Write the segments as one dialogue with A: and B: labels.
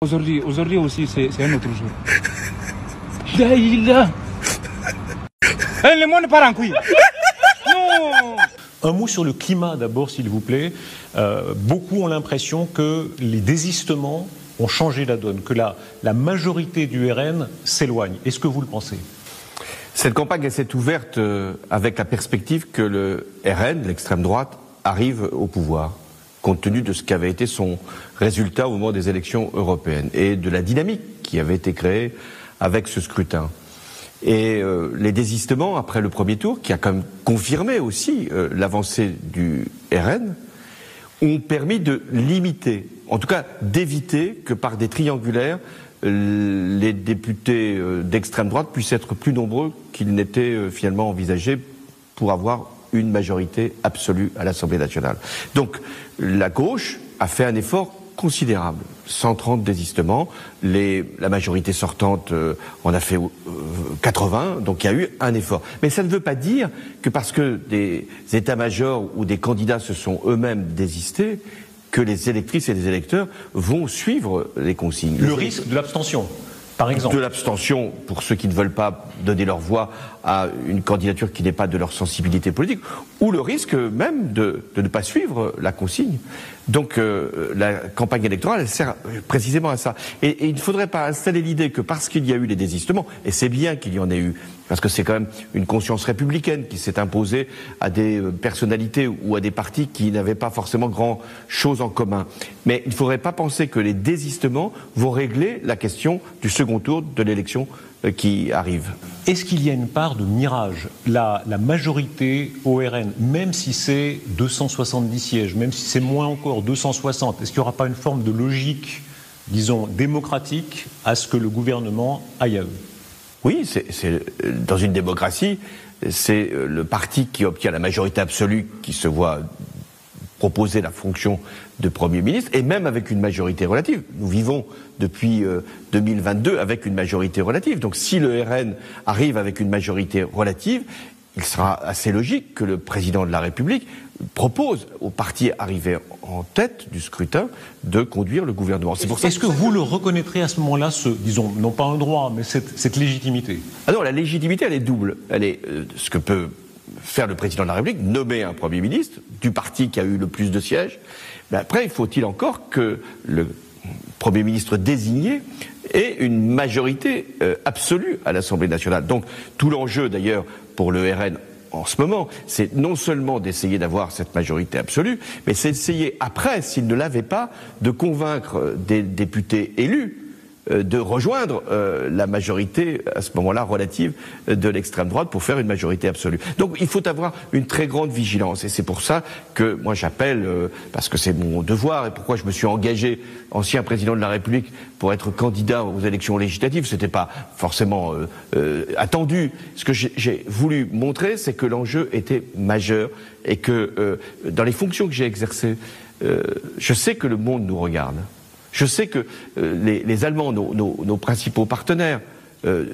A: Aujourd'hui aussi, c'est un autre jour. Le monde part en couille. Non.
B: Un mot sur le climat d'abord, s'il vous plaît. Beaucoup ont l'impression que les désistements ont changé la donne, que la majorité du RN s'éloigne. Est-ce que vous le pensez ?
C: Cette campagne elle s'est ouverte avec la perspective que le RN, l'extrême droite, arrive au pouvoir, compte tenu de ce qu'avait été son résultat au moment des élections européennes et de la dynamique qui avait été créée avec ce scrutin. Et les désistements après le premier tour, qui a quand même confirmé aussi l'avancée du RN, ont permis de limiter, en tout cas d'éviter que par des triangulaires, les députés d'extrême droite puissent être plus nombreux qu'ils n'étaient finalement envisagés pour avoir une majorité absolue à l'Assemblée nationale. Donc la gauche a fait un effort considérable, 130 désistements, la majorité sortante en a fait 80, donc il y a eu un effort. Mais ça ne veut pas dire que parce que des états-majors ou des candidats se sont eux-mêmes désistés, que les électrices et les électeurs vont suivre les consignes.
B: Le risque de l'abstention, par exemple.
C: De l'abstention pour ceux qui ne veulent pas donner leur voix à une candidature qui n'est pas de leur sensibilité politique, ou le risque même de ne pas suivre la consigne. Donc la campagne électorale, elle sert précisément à ça. Et il ne faudrait pas installer l'idée que parce qu'il y a eu les désistements, et c'est bien qu'il y en ait eu, parce que c'est quand même une conscience républicaine qui s'est imposée à des personnalités ou à des partis qui n'avaient pas forcément grand-chose en commun. Mais il ne faudrait pas penser que les désistements vont régler la question du second tour de l'élection qui arrive.
B: Est-ce qu'il y a une part de mirage ? La majorité au RN, même si c'est 270 sièges, même si c'est moins encore, 260, est-ce qu'il n'y aura pas une forme de logique, disons, démocratique à ce que le gouvernement aille à eux ?
C: Oui, dans une démocratie, c'est le parti qui obtient la majorité absolue qui se voit proposer la fonction de Premier ministre, et même avec une majorité relative. Nous vivons depuis 2022 avec une majorité relative. Donc si le RN arrive avec une majorité relative, il sera assez logique que le président de la République propose au parti arrivé en tête du scrutin de conduire le gouvernement. C'est pour ça.
B: Est-ce que vous le reconnaîtrez à ce moment-là, disons, non pas un droit, mais cette légitimité ?
C: Ah non, la légitimité, elle est double. Elle est ce que peut faire le président de la République, nommer un Premier ministre du parti qui a eu le plus de sièges. Mais après, faut-il encore que le Premier ministre désigné ait une majorité absolue à l'Assemblée nationale. Donc tout l'enjeu d'ailleurs pour le RN en ce moment, c'est non seulement d'essayer d'avoir cette majorité absolue, mais c'est d'essayer après, s'il ne l'avait pas, de convaincre des députés élus de rejoindre la majorité à ce moment-là relative de l'extrême droite pour faire une majorité absolue. Donc il faut avoir une très grande vigilance et c'est pour ça que moi j'appelle, parce que c'est mon devoir et pourquoi je me suis engagé, ancien président de la République, pour être candidat aux élections législatives. C'était pas forcément attendu. Ce que j'ai voulu montrer, c'est que l'enjeu était majeur et que dans les fonctions que j'ai exercées, je sais que le monde nous regarde. Je sais que les Allemands, nos principaux partenaires,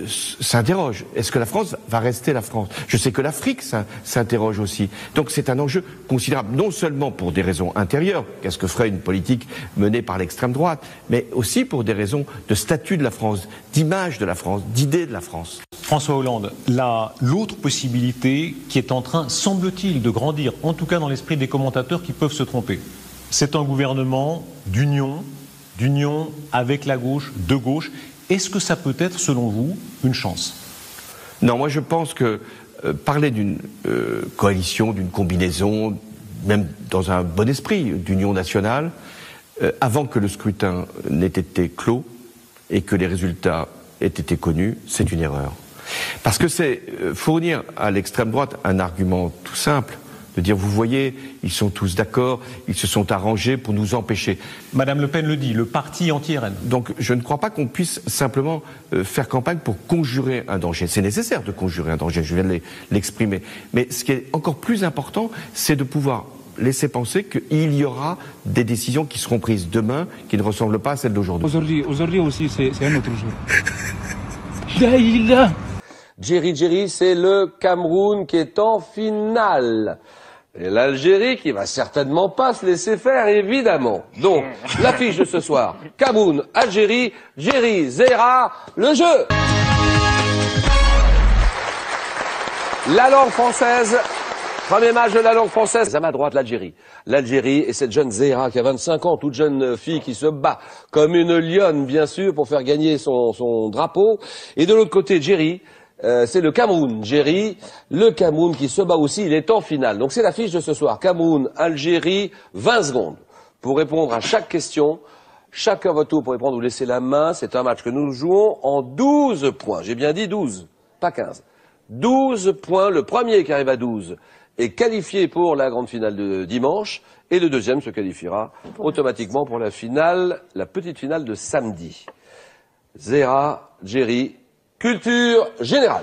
C: s'interrogent. Est-ce que la France va rester la France ? Je sais que l'Afrique s'interroge aussi. Donc c'est un enjeu considérable, non seulement pour des raisons intérieures, qu'est-ce que ferait une politique menée par l'extrême droite, mais aussi pour des raisons de statut de la France, d'image de la France, d'idée de la France.
B: François Hollande, l'autre possibilité qui est en train, semble-t-il, de grandir, en tout cas dans l'esprit des commentateurs qui peuvent se tromper, c'est un gouvernement d'union avec la gauche, de gauche. Est-ce que ça peut être, selon vous, une chance ?
C: Non, moi je pense que parler d'une coalition, d'une combinaison, même dans un bon esprit d'union nationale, avant que le scrutin n'ait été clos et que les résultats aient été connus, c'est une erreur. Parce que c'est fournir à l'extrême droite un argument tout simple, de dire, vous voyez, ils sont tous d'accord, ils se sont arrangés pour nous empêcher.
B: Madame Le Pen le dit, le parti anti-RN.
C: Donc je ne crois pas qu'on puisse simplement faire campagne pour conjurer un danger. C'est nécessaire de conjurer un danger, je viens de l'exprimer. Mais ce qui est encore plus important, c'est de pouvoir laisser penser qu'il y aura des décisions qui seront prises demain qui ne ressemblent pas à celles d'aujourd'hui.
A: Aujourd'hui aussi, c'est un autre jour.
D: Jerry, c'est le Cameroun qui est en finale. Et l'Algérie qui va certainement pas se laisser faire, évidemment. Donc, l'affiche de ce soir, Cameroun, Algérie, Jerry, Zera, le jeu. La langue française, premier match de la langue française. À ma droite, l'Algérie. L'Algérie et cette jeune Zera qui a 25 ans, toute jeune fille qui se bat comme une lionne, bien sûr, pour faire gagner son drapeau. Et de l'autre côté, Jerry. C'est le Cameroun, Jerry, le Cameroun qui se bat aussi, il est en finale. Donc c'est l'affiche de ce soir, Cameroun, Algérie, 20 secondes pour répondre à chaque question. Chacun à votre tour pour répondre ou laisser la main. C'est un match que nous jouons en 12 points. J'ai bien dit 12, pas 15. 12 points, le premier qui arrive à 12 est qualifié pour la grande finale de dimanche et le deuxième se qualifiera automatiquement pour la finale, la petite finale de samedi. Zera, Jerry. Culture générale.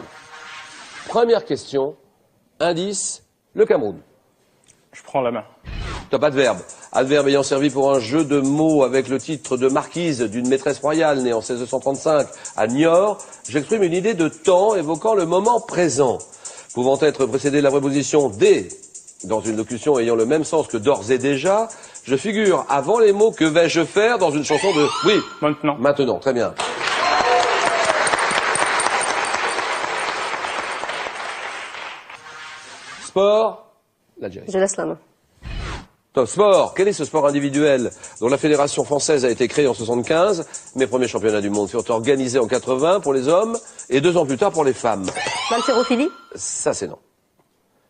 D: Première question, indice, le Cameroun.
A: Je prends la main.
D: T'as pas de verbe. Adverbe ayant servi pour un jeu de mots avec le titre de marquise d'une maîtresse royale née en 1635 à Niort, j'exprime une idée de temps évoquant le moment présent, pouvant être précédé de la préposition dès, dans une locution ayant le même sens que d'ores et déjà. Je figure avant les mots que vais-je faire dans une chanson de... Oui.
A: Maintenant.
D: Maintenant, très bien. Sport, l'Algérie.
E: Je laisse la main.
D: Top sport. Quel est ce sport individuel dont la fédération française a été créée en 75? Mes premiers championnats du monde furent organisés en 80 pour les hommes et 2 ans plus tard pour les femmes.
E: L'haltérophilie?
D: Ça, c'est non.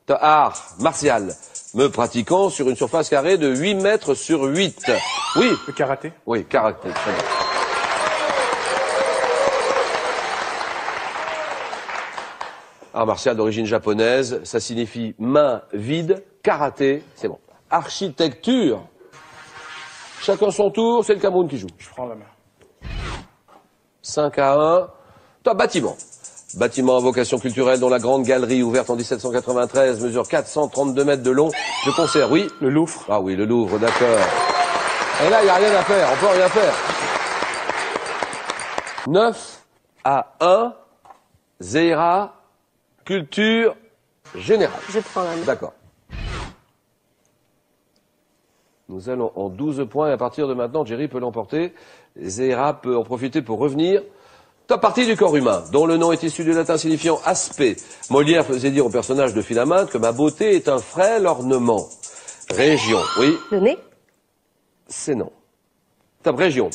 D: Top art, martial, me pratiquant sur une surface carrée de 8 mètres sur 8. Oui.
A: Le karaté.
D: Oui, karaté. Très bien. Art martial d'origine japonaise, ça signifie main vide, karaté, c'est bon. Architecture, chacun son tour, c'est le Cameroun qui joue.
A: Je prends la main.
D: 5-1, top bâtiment. Bâtiment à vocation culturelle dont la grande galerie ouverte en 1793 mesure 432 mètres de long. Je conserve, oui.
A: Le Louvre.
D: Ah oui, le Louvre, d'accord. Et là, il n'y a rien à faire, on peut rien faire. 9-1, Zera, culture générale.
E: Je prends la main.
D: D'accord. Nous allons en 12 points et à partir de maintenant, Jerry peut l'emporter. Zera peut en profiter pour revenir. Top partie du corps humain, dont le nom est issu du latin signifiant aspect. Molière faisait dire au personnage de Philaminte que ma beauté est un frêle ornement. Région, oui.
E: Le nez?
D: C'est non. Top région,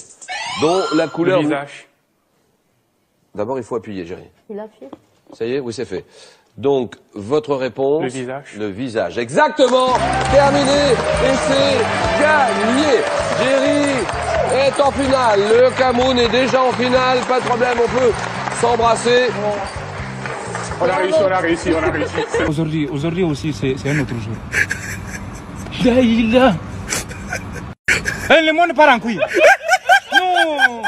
D: dont la couleur...
A: Le visage.
D: D'abord, il faut appuyer, Jerry.
E: Il a appuyé.
D: Ça y est, oui, c'est fait. Donc, votre réponse...
A: Le visage.
D: Le visage, exactement. Terminé, et c'est gagné. Jerry est en finale. Le Cameroun est déjà en finale. Pas de problème, on peut s'embrasser.
A: On a réussi, on a réussi, on a réussi. Aujourd'hui aussi, c'est un autre jour. Daïla. Le monde part en couille. Non.